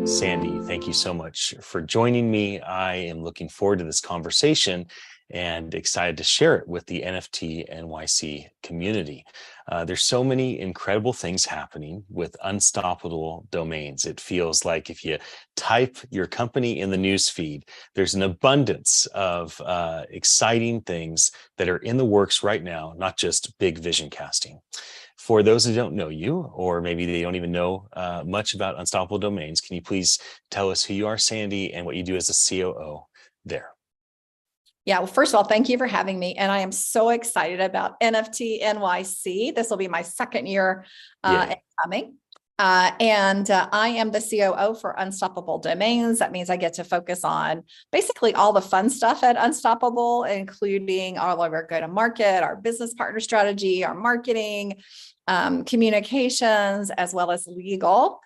Sandy, thank you so much for joining me. I am looking forward to this conversation and excited to share it with the NFT NYC community. There's so many incredible things happening with unstoppable domains. It feels like if you type your company in the newsfeed, there's an abundance of exciting things that are in the works right now, not just big vision casting. For those who don't know you, or maybe they don't even know much about Unstoppable Domains, can you please tell us who you are, Sandy, and what you do as a COO there? Yeah, well, first of all, thank you for having me. And I am so excited about NFT NYC. This will be my second year coming. I am the COO for Unstoppable Domains. That means I get to focus on basically all the fun stuff at Unstoppable, including all of our go-to-market, our business partner strategy, our marketing, communications, as well as legal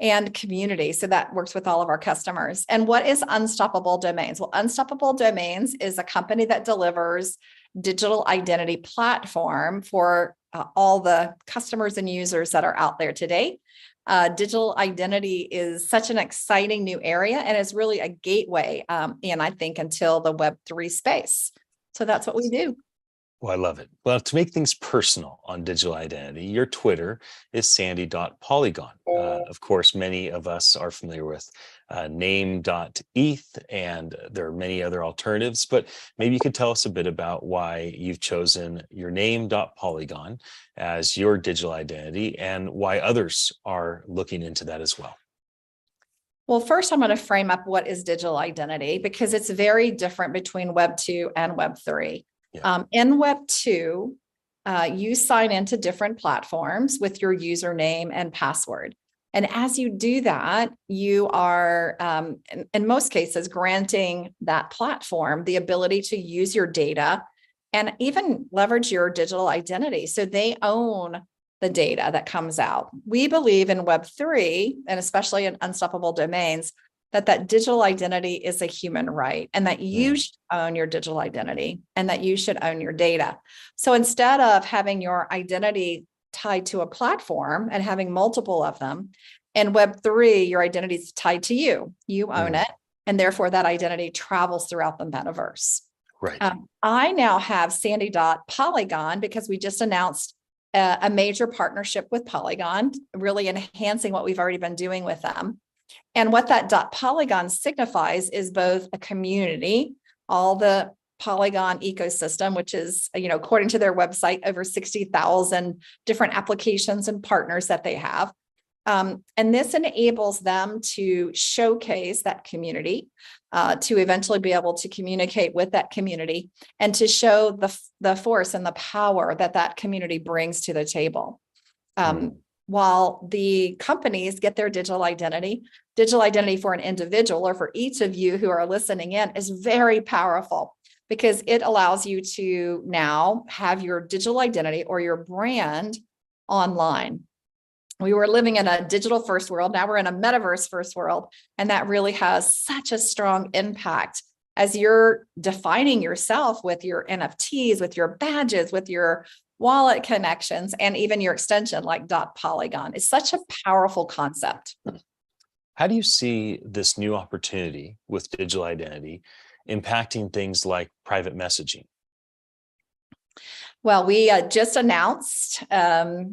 and community. So that works with all of our customers. And what is Unstoppable Domains? Well, Unstoppable Domains is a company that delivers digital identity platform for all the customers and users that are out there today. Digital identity is such an exciting new area and is really a gateway, and I think until the Web3 space. So that's what we do. Well, I love it. Well, to make things personal on digital identity, your Twitter is sandy.polygon. Of course, many of us are familiar with name.eth, and there are many other alternatives, but maybe you could tell us a bit about why you've chosen your name.polygon as your digital identity and why others are looking into that as well. Well, first, I'm going to frame up what is digital identity because it's very different between Web 2 and Web 3. Yeah. In Web 2, you sign into different platforms with your username and password. And as you do that, you are, in most cases, granting that platform the ability to use your data and even leverage your digital identity. So they own the data that comes out. We believe in Web 3, and especially in Unstoppable Domains, that digital identity is a human right and that you should own your digital identity and that you should own your data. So instead of having your identity tied to a platform and having multiple of them, in Web 3, your identity is tied to you. You own it, and therefore that identity travels throughout the metaverse. Right. I now have Sandy.Polygon because we just announced a major partnership with Polygon, really enhancing what we've already been doing with them. And what that .polygon signifies is both a community, all the Polygon ecosystem, which is, according to their website, over 60,000 different applications and partners that they have. And this enables them to showcase that community, to eventually be able to communicate with that community and to show the force and the power that community brings to the table. While the companies get their digital identity for an individual or for each of you who are listening in is very powerful because it allows you to now have your digital identity or your brand online. We were living in a digital first world. Now we're in a metaverse first world. And that really has such a strong impact as you're defining yourself with your NFTs, with your badges, with your wallet connections, and even your extension like .polygon. It's such a powerful concept. How do you see this new opportunity with digital identity impacting things like private messaging? Well, we just announced a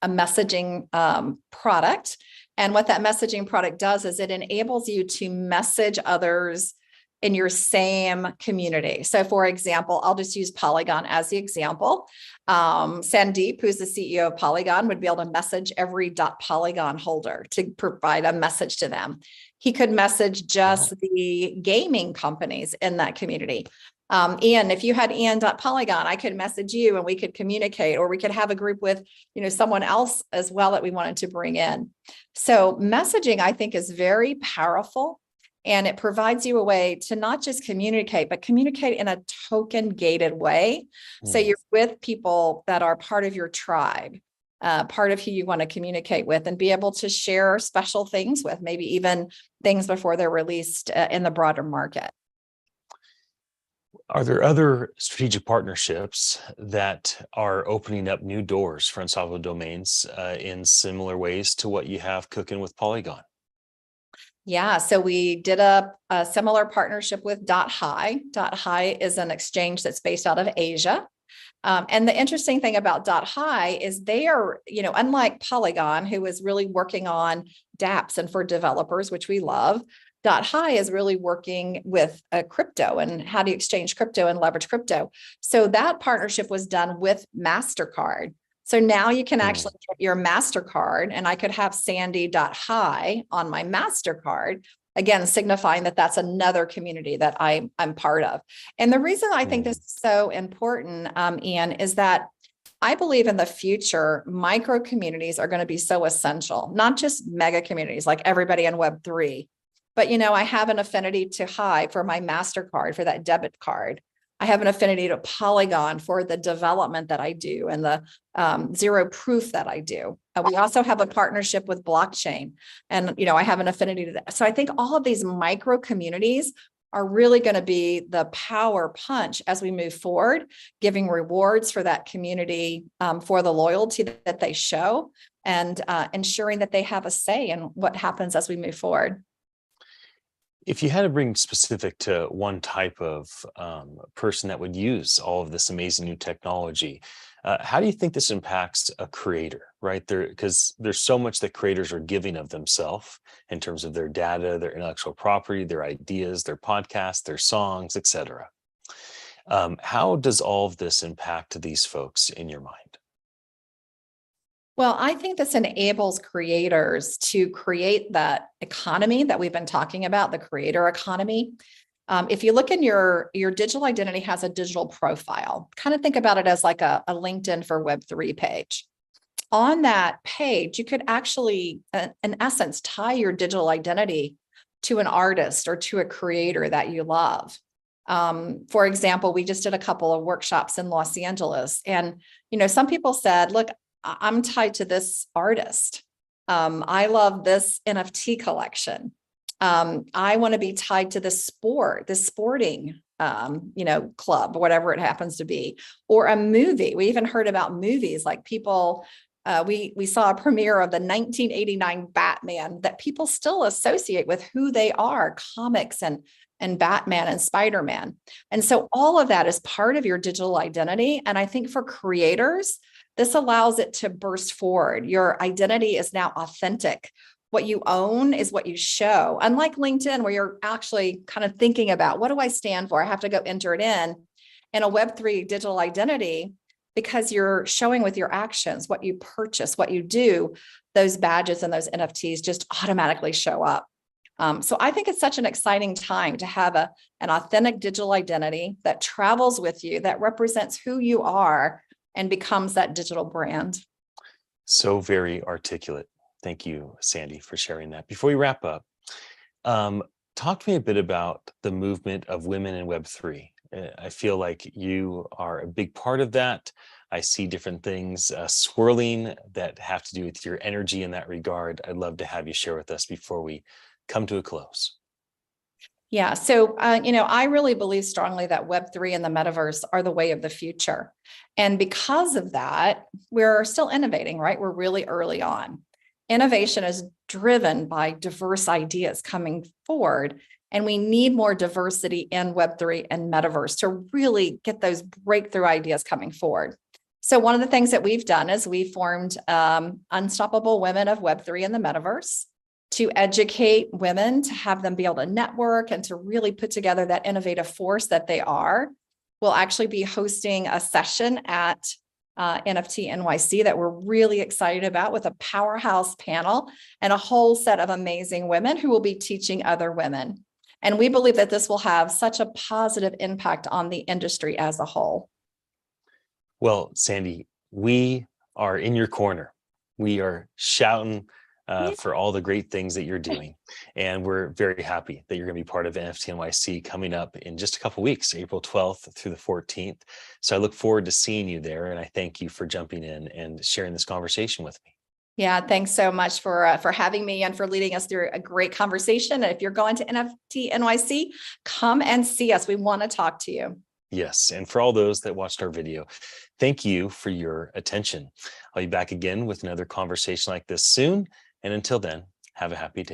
messaging product. And what that messaging product does is it enables you to message others in your same community. So for example, I'll just use Polygon as the example. Sandeep, who's the CEO of Polygon, would be able to message every .polygon holder to provide a message to them. He could message just the gaming companies in that community. Ian, if you had Ian.Polygon, I could message you and we could communicate, or we could have a group with, someone else as well that we wanted to bring in. So messaging, I think, is very powerful. And it provides you a way to not just communicate, but communicate in a token gated way. So you're with people that are part of your tribe, part of who you want to communicate with and be able to share special things with, maybe even things before they're released in the broader market. Are there other strategic partnerships that are opening up new doors for Unstoppable Domains in similar ways to what you have cooking with Polygon? Yeah, so we did a similar partnership with .hi. .hi is an exchange that's based out of Asia. And the interesting thing about .hi is they are, unlike Polygon, who is really working on dApps and for developers, which we love, .hi is really working with crypto and how do you exchange crypto and leverage crypto. So that partnership was done with MasterCard. So now you can actually get your MasterCard, and I could have Sandy.hi on my MasterCard, again, signifying that that's another community that I'm part of. And the reason I think this is so important, Ian, is that I believe in the future, micro communities are going to be so essential, not just mega communities like everybody in Web3, but, I have an affinity to Hi for my MasterCard, for that debit card. I have an affinity to Polygon for the development that I do and the zero proof that I do. We also have a partnership with blockchain, and I have an affinity to that. So I think all of these micro communities are really going to be the power punch as we move forward, giving rewards for that community, for the loyalty that they show, and ensuring that they have a say in what happens as we move forward. If you had to bring specific to one type of person that would use all of this amazing new technology, how do you think this impacts a creator, right? Because there's so much that creators are giving of themselves in terms of their data, their intellectual property, their ideas, their podcasts, their songs, etc. How does all of this impact these folks in your mind? Well, I think this enables creators to create that economy that we've been talking about, the creator economy. If you look in your digital identity has a digital profile, kind of think about it as like a LinkedIn for Web3 page. On that page, you could actually, in essence, tie your digital identity to an artist or to a creator that you love. For example, we just did a couple of workshops in Los Angeles, and some people said, "Look, I'm tied to this artist. I love this NFT collection. I want to be tied to this sporting, club, whatever it happens to be, or a movie." We even heard about movies like people. We saw a premiere of the 1989 Batman that people still associate with who they are, comics and Batman and Spider-Man. And so all of that is part of your digital identity. And I think for creators, this allows it to burst forward. Your identity is now authentic. What you own is what you show. Unlike LinkedIn, where you're actually kind of thinking about, what do I stand for? I have to go enter it in a Web3 digital identity, because you're showing with your actions, what you purchase, what you do, those badges and those NFTs just automatically show up. So I think it's such an exciting time to have an authentic digital identity that travels with you, that represents who you are and becomes that digital brand. So very articulate. Thank you, Sandy, for sharing that. Before we wrap up, talk to me a bit about the movement of women in Web3. I feel like you are a big part of that. I see different things swirling that have to do with your energy in that regard. I'd love to have you share with us before we come to a close. Yeah. So, I really believe strongly that Web3 and the metaverse are the way of the future. And because of that, we're still innovating, right? We're really early on. Innovation is driven by diverse ideas coming forward. And we need more diversity in Web3 and metaverse to really get those breakthrough ideas coming forward. So one of the things that we've done is we formed Unstoppable Women of Web3 and the Metaverse, to educate women, to have them be able to network and to really put together that innovative force that they are. We'll actually be hosting a session at NFT NYC that we're really excited about, with a powerhouse panel and a whole set of amazing women who will be teaching other women. And we believe that this will have such a positive impact on the industry as a whole. Well, Sandy, we are in your corner. We are shouting for all the great things that you're doing. And we're very happy that you're going to be part of NFT NYC coming up in just a couple of weeks, April 12th through the 14th. So I look forward to seeing you there. And I thank you for jumping in and sharing this conversation with me. Yeah, thanks so much for having me and for leading us through a great conversation. And if you're going to NFT NYC, come and see us. We want to talk to you. Yes. And for all those that watched our video, thank you for your attention. I'll be back again with another conversation like this soon. And until then, have a happy day.